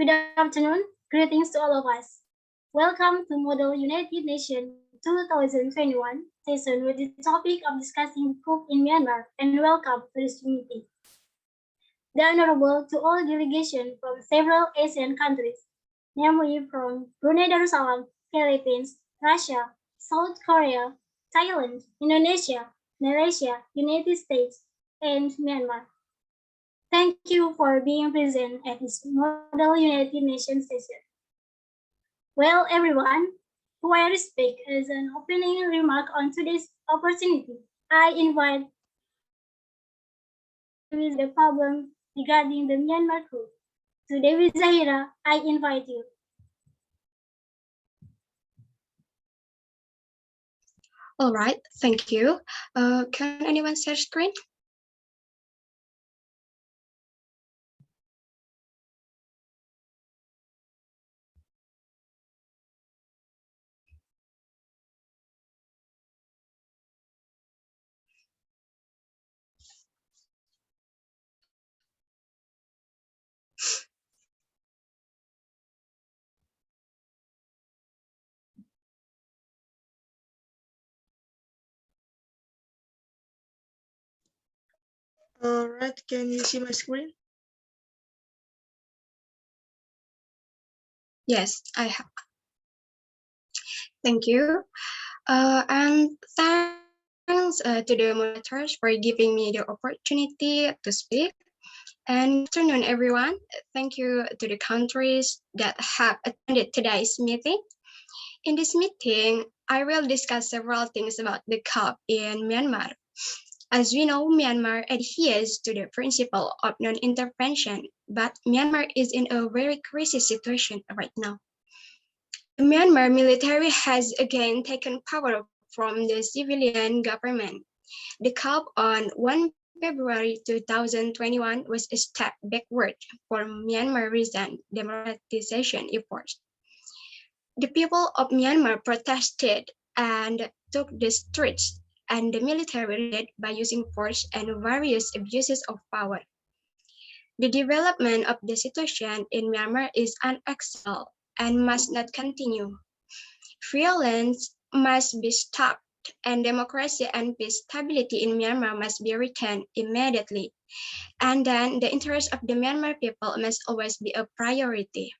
Good afternoon. Greetings to all of us. Welcome to Model United Nations 2021 session with the topic of discussing coup in Myanmar, and welcome to this meeting. The Honorable to all delegation from several Asian countries, namely from Brunei Darussalam, Philippines, Russia, South Korea, Thailand, Indonesia, Malaysia, United States, and Myanmar. Thank you for being present at this Model United Nations session. Well, everyone, who I respect as an opening remark on today's opportunity, I invite with the problem regarding the Myanmar coup. To Dewi Zahira, I invite you. All right, thank you. Can anyone share screen? All right, can you see my screen? Yes, I have. Thank you. And thanks to the moderators for giving me the opportunity to speak. And good afternoon, everyone. Thank you to the countries that have attended today's meeting. In this meeting, I will discuss several things about the coup in Myanmar. As we know, Myanmar adheres to the principle of non-intervention, but Myanmar is in a very crisis situation right now. The Myanmar military has again taken power from the civilian government. The coup on 1 February 2021 was a step backward for Myanmar's recent democratization efforts. The people of Myanmar protested and took the streets, and the military reacted by using force and various abuses of power. The development of the situation in Myanmar is unacceptable and must not continue. Violence must be stopped, and democracy and peace stability in Myanmar must be returned immediately. And then the interests of the Myanmar people must always be a priority.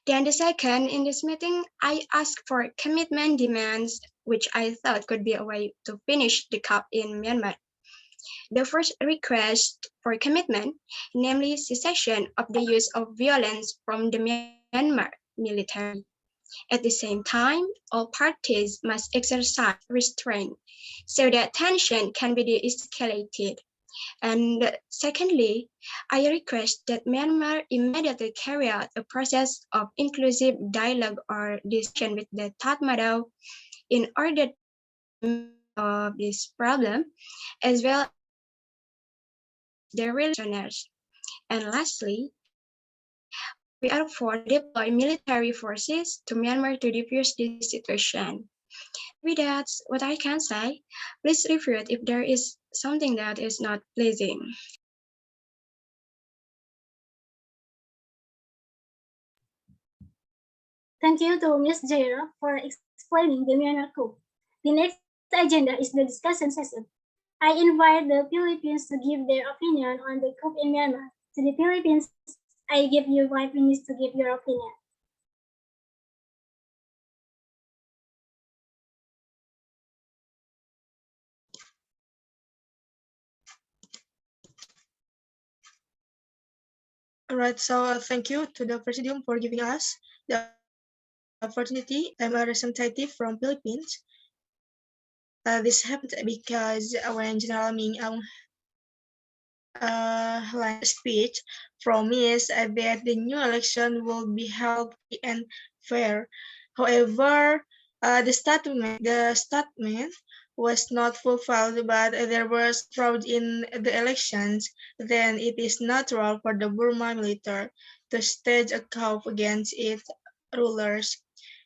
Then the second, in this meeting, I asked for commitment demands, which I thought could be a way to finish the coup in Myanmar. The first request for commitment, namely cessation of the use of violence from the Myanmar military. At the same time, all parties must exercise restraint so that tension can be de-escalated. And secondly, I request that Myanmar immediately carry out a process of inclusive dialogue or discussion with the Tatmadaw in order to solve this problem, as well as the listeners. And lastly, we are for deploy military forces to Myanmar to defuse this situation. Maybe that's what I can say. Please refute if there is something that is not pleasing. Thank you to Ms. Jaira for explaining the Myanmar coup. The next agenda is the discussion session. I invite the Philippines to give their opinion on the coup in Myanmar. To the Philippines, I give you 5 minutes to give your opinion. All right, so thank you to the Presidium for giving us the opportunity. I'm a representative from Philippines. This happened because when General Ming speech promised that the new election will be healthy and fair. However, the statement was not fulfilled, but there was fraud in the elections. Then it is natural for the Burma military to stage a coup against its rulers.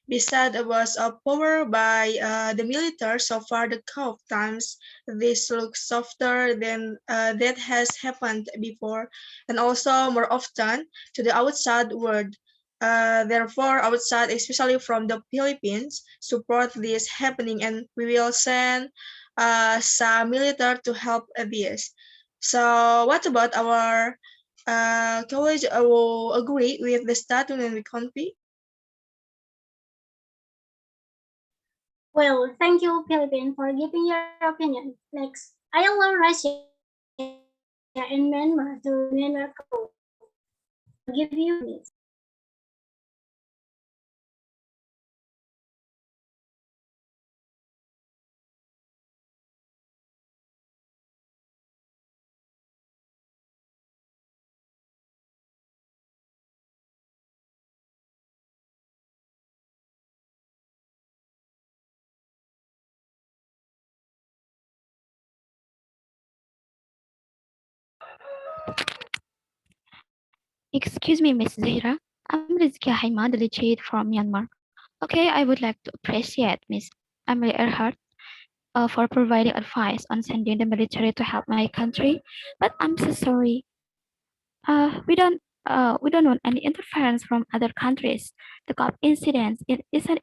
Besides was powered by the military, so far the curve times this looks softer than that has happened before, and also more often to the outside world. Therefore, outside, especially from the Philippines, support this happening, and we will send some military to help this. So, what about our college? Will agree with the statement and the country? Well, thank you, Philippines, for giving your opinion. Next, I allow Russia and Myanmar to Myanmar co. I'll give you minutes. Excuse me, Miss Zahira. I'm Rizkia delegate from Myanmar. Okay, I would like to appreciate Miss Amelia for providing advice on sending the military to help my country. But I'm so sorry. We don't want any interference from other countries. The COP incident it is an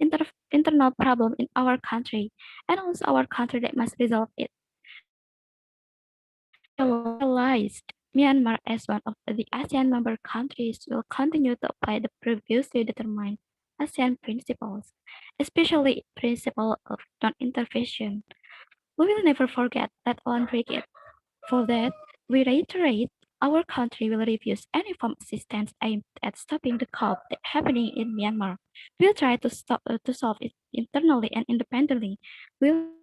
internal problem in our country, and also our country that must resolve it. We realized Myanmar as one of the ASEAN member countries will continue to apply the previously determined ASEAN principles, especially principle of non-intervention. We will never forget that or break it. For that, we reiterate our country will refuse any form of assistance aimed at stopping the coup that happening in Myanmar. We'll try to solve it internally and independently. We'll try to stop the coup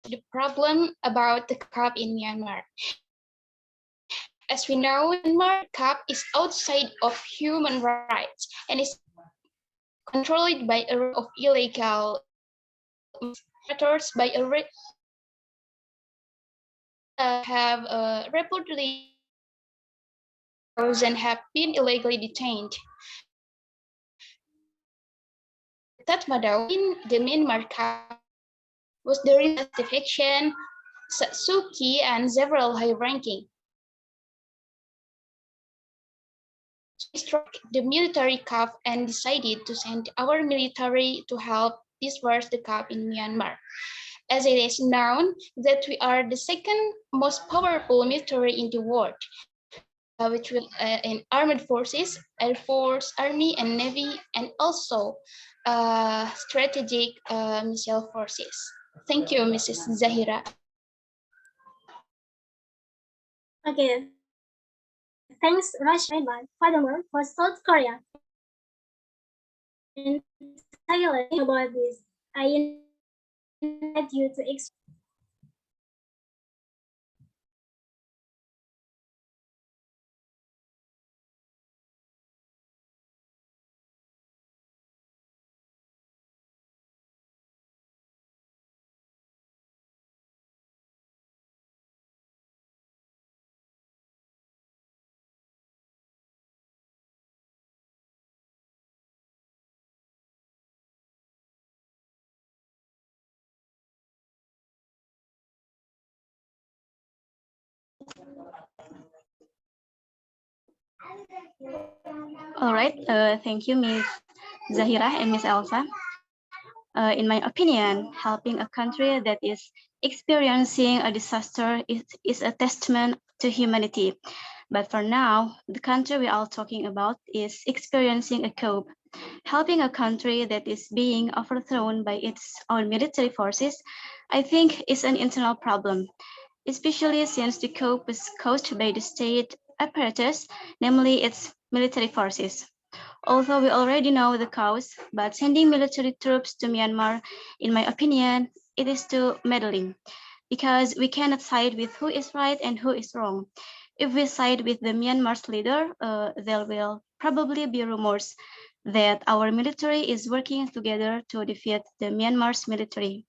The problem about the COP in Myanmar. As we know, Myanmar COP is outside of human rights and is controlled by a of illegal matters by a have reportedly thousand have been illegally detained. Tatmadaw in the Myanmar COP was the justification, Satsuki and several high-ranking struck the military coup and decided to send our military to help disperse the coup in Myanmar. As it is known that we are the second most powerful military in the world, which will in armed forces, air force, army, and navy, and also strategic missile forces. Thank you, Mrs. Zahira. Okay, thanks Russia and Myanmar. Furthermore, for South Korea and Thailand about this, I invite you to explain. All right, thank you, Ms. Zahira and Ms. Elsa. In my opinion, helping a country that is experiencing a disaster is a testament to humanity. But for now, the country we are talking about is experiencing a coup. Helping a country that is being overthrown by its own military forces, I think, is an internal problem, especially since the coup was caused by the state apparatus, namely its military forces. Although we already know the cause, but sending military troops to Myanmar, in my opinion, it is too meddling because we cannot side with who is right and who is wrong. If we side with the Myanmar's leader, there will probably be rumors that our military is working together to defeat the Myanmar's military.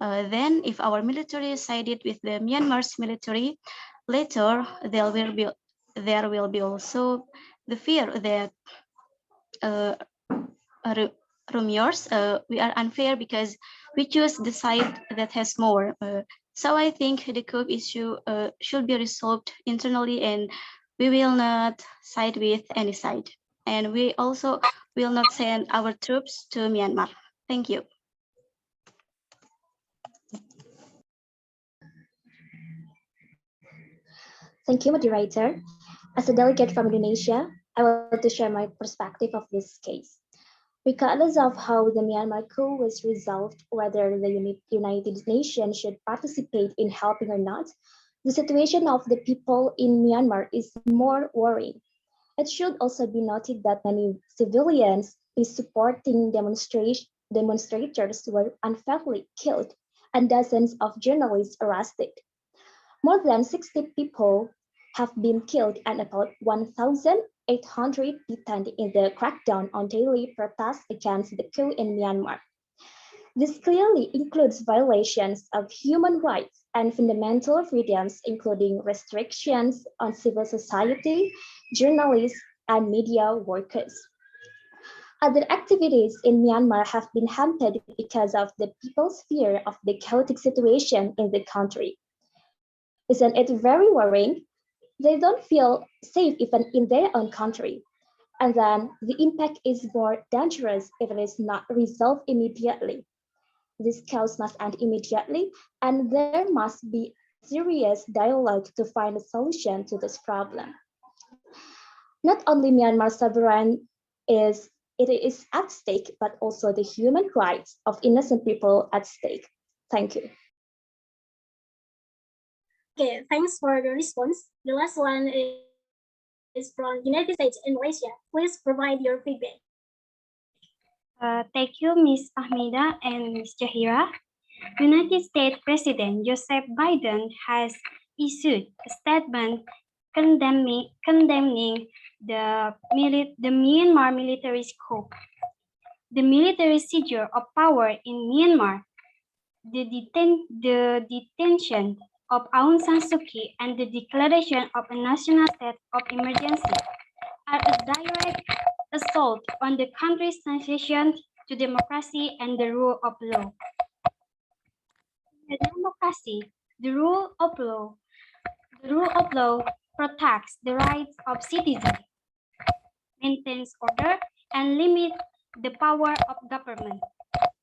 Then, if our military sided with the Myanmar's military, later there will be also the fear that uh, rumors we are unfair because we choose the side that has more. So I think the coup issue should be resolved internally, and we will not side with any side. And we also will not send our troops to Myanmar. Thank you. Thank you, moderator. As a delegate from Indonesia, I want to share my perspective of this case. Regardless of how the Myanmar coup was resolved, whether the United Nations should participate in helping or not, the situation of the people in Myanmar is more worrying. It should also be noted that many civilians supporting demonstrators were unfairly killed and dozens of journalists arrested. More than 60 people have been killed and about 1,800 detained in the crackdown on daily protests against the coup in Myanmar. This clearly includes violations of human rights and fundamental freedoms, including restrictions on civil society, journalists, and media workers. Other activities in Myanmar have been hampered because of the people's fear of the chaotic situation in the country. Isn't it very worrying? They don't feel safe even in their own country. And then the impact is more dangerous if it is not resolved immediately. This chaos must end immediately, and there must be a serious dialogue to find a solution to this problem. Not only Myanmar's sovereignty is at stake, but also the human rights of innocent people at stake. Thank you. Okay, thanks for the response. The last one is from United States and Malaysia. Please provide your feedback. Thank you, Ms. Ahmeda and Ms. Zahira. United States President Joseph Biden has issued a statement condemning the Myanmar military coup, the military seizure of power in Myanmar, the detention of Aung San Suu Kyi, and the declaration of a national state of emergency are a direct assault on the country's transition to democracy and the rule of law. In democracy, the rule of law protects the rights of citizens, maintains order, and limits the power of government.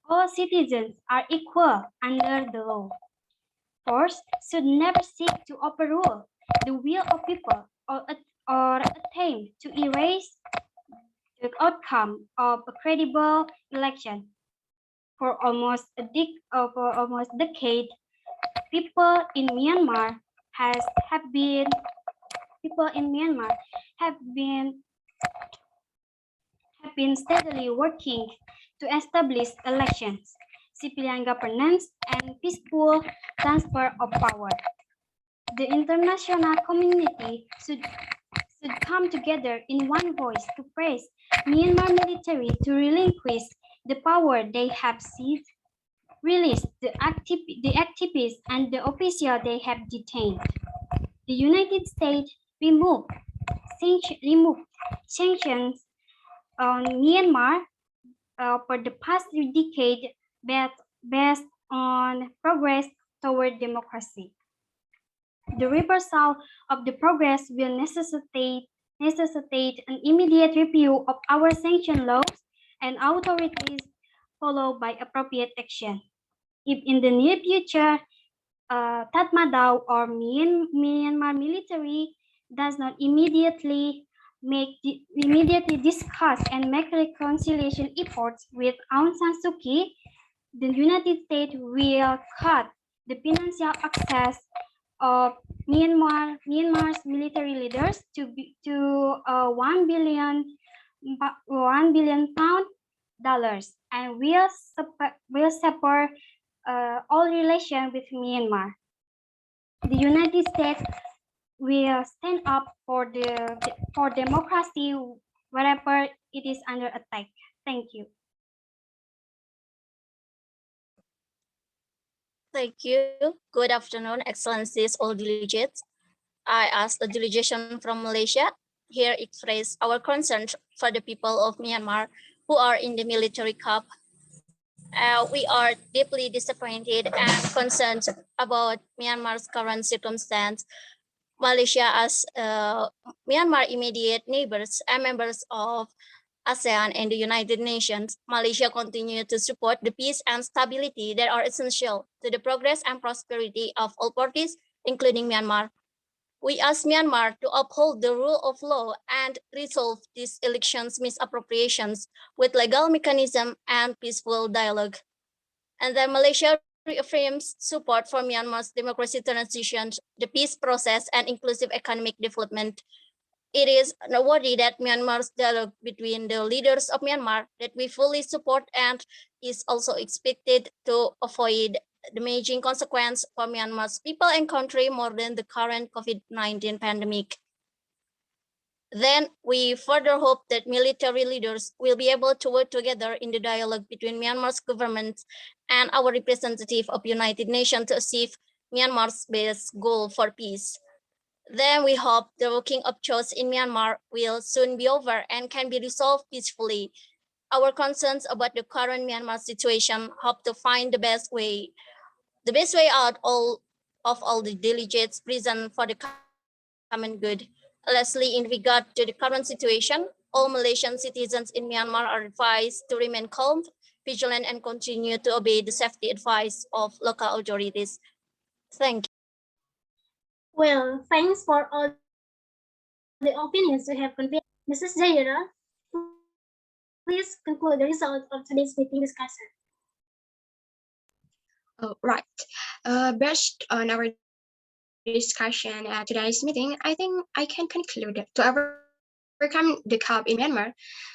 All citizens are equal under the law. Force should never seek to overrule the will of people or attempt to erase the outcome of a credible election. For almost a decade, people in Myanmar have been steadily working to establish elections, civilian governance, and peaceful transfer of power. The international community should come together in one voice to press Myanmar military to relinquish the power they have seized, release the activists and the officials they have detained. The United States removed sanctions on Myanmar for the past decade based on progress toward democracy. The reversal of the progress will necessitate necessitate an immediate review of our sanction laws and authorities followed by appropriate action. If in the near future, Tatmadaw or Myanmar military does not immediately discuss and make reconciliation efforts with Aung San Suu Kyi, the United States will cut the financial access of Myanmar's military leaders to 1 billion pound dollars and will separate all relation with Myanmar. The United States will stand up for democracy wherever it is under attack. Thank you. Thank you. Good afternoon, Excellencies, all delegates. I ask the delegation from Malaysia here express our concern for the people of Myanmar who are in the military coup. We are deeply disappointed and concerned about Myanmar's current circumstance. Malaysia, as Myanmar immediate neighbors and members of ASEAN and the United Nations, Malaysia continue to support the peace and stability that are essential to the progress and prosperity of all parties, including Myanmar. We ask Myanmar to uphold the rule of law and resolve these elections misappropriations with legal mechanism and peaceful dialogue. And then Malaysia reaffirms support for Myanmar's democracy transition, the peace process, and inclusive economic development. It is noteworthy that Myanmar's dialogue between the leaders of Myanmar that we fully support and is also expected to avoid damaging consequence for Myanmar's people and country more than the current COVID-19 pandemic. Then we further hope that military leaders will be able to work together in the dialogue between Myanmar's government and our representative of United Nations to achieve Myanmar's best goal for peace. Then we hope the working of choice in Myanmar will soon be over and can be resolved peacefully. Our concerns about the current Myanmar situation hope to find the best way out of all the delegates present for the common good. Lastly, in regard to the current situation, all Malaysian citizens in Myanmar are advised to remain calm, vigilant, and continue to obey the safety advice of local authorities. Thank you. Well, thanks for all the opinions you have conveyed. Mrs. Zaira, please conclude the result of today's meeting discussion. Oh, right. Based on our discussion at today's meeting, I think I can conclude that to overcome the coup in Myanmar,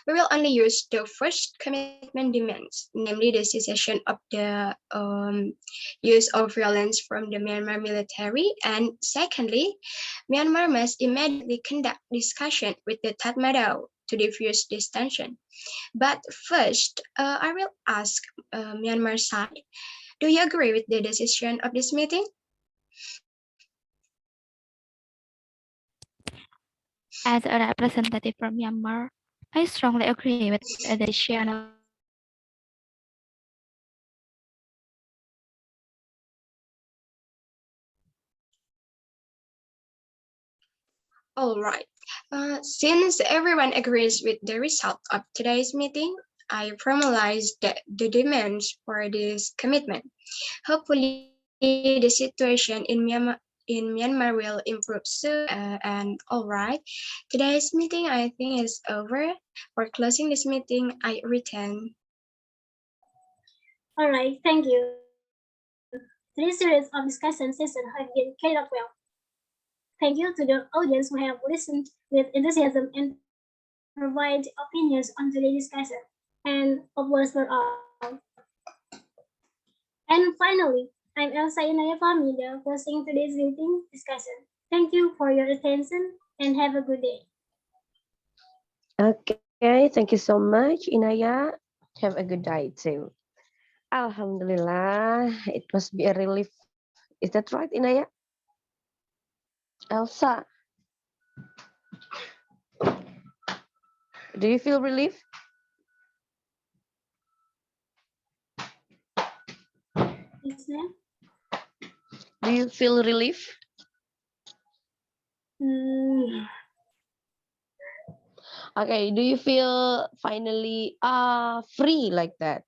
we will only use the first commitment demands, namely the cessation of the use of violence from the Myanmar military, and secondly, Myanmar must immediately conduct discussion with the Tatmadaw to diffuse this tension. But first, I will ask Myanmar side, do you agree with the decision of this meeting? As a representative from Myanmar, I strongly agree with the decision of All right. Since everyone agrees with the result of today's meeting, I formalize the demands for this commitment. Hopefully, the situation in Myanmar will improve soon. And all right, today's meeting I think is over. For closing this meeting, I return. All right, thank you. Today's series of discussion session have been carried out well. Thank you to the audience who have listened with enthusiasm and provide opinions on today's discussion. And applause for all. And finally, I'm Elsa Inaya Famida closing today's meeting discussion. Thank you for your attention and have a good day. Okay, thank you so much, Inaya. Have a good day too. Alhamdulillah, it must be a relief. Is that right, Inaya? Elsa, do you feel relief? Yes, ma'am. Do you feel relief? Okay, do you feel finally free like that?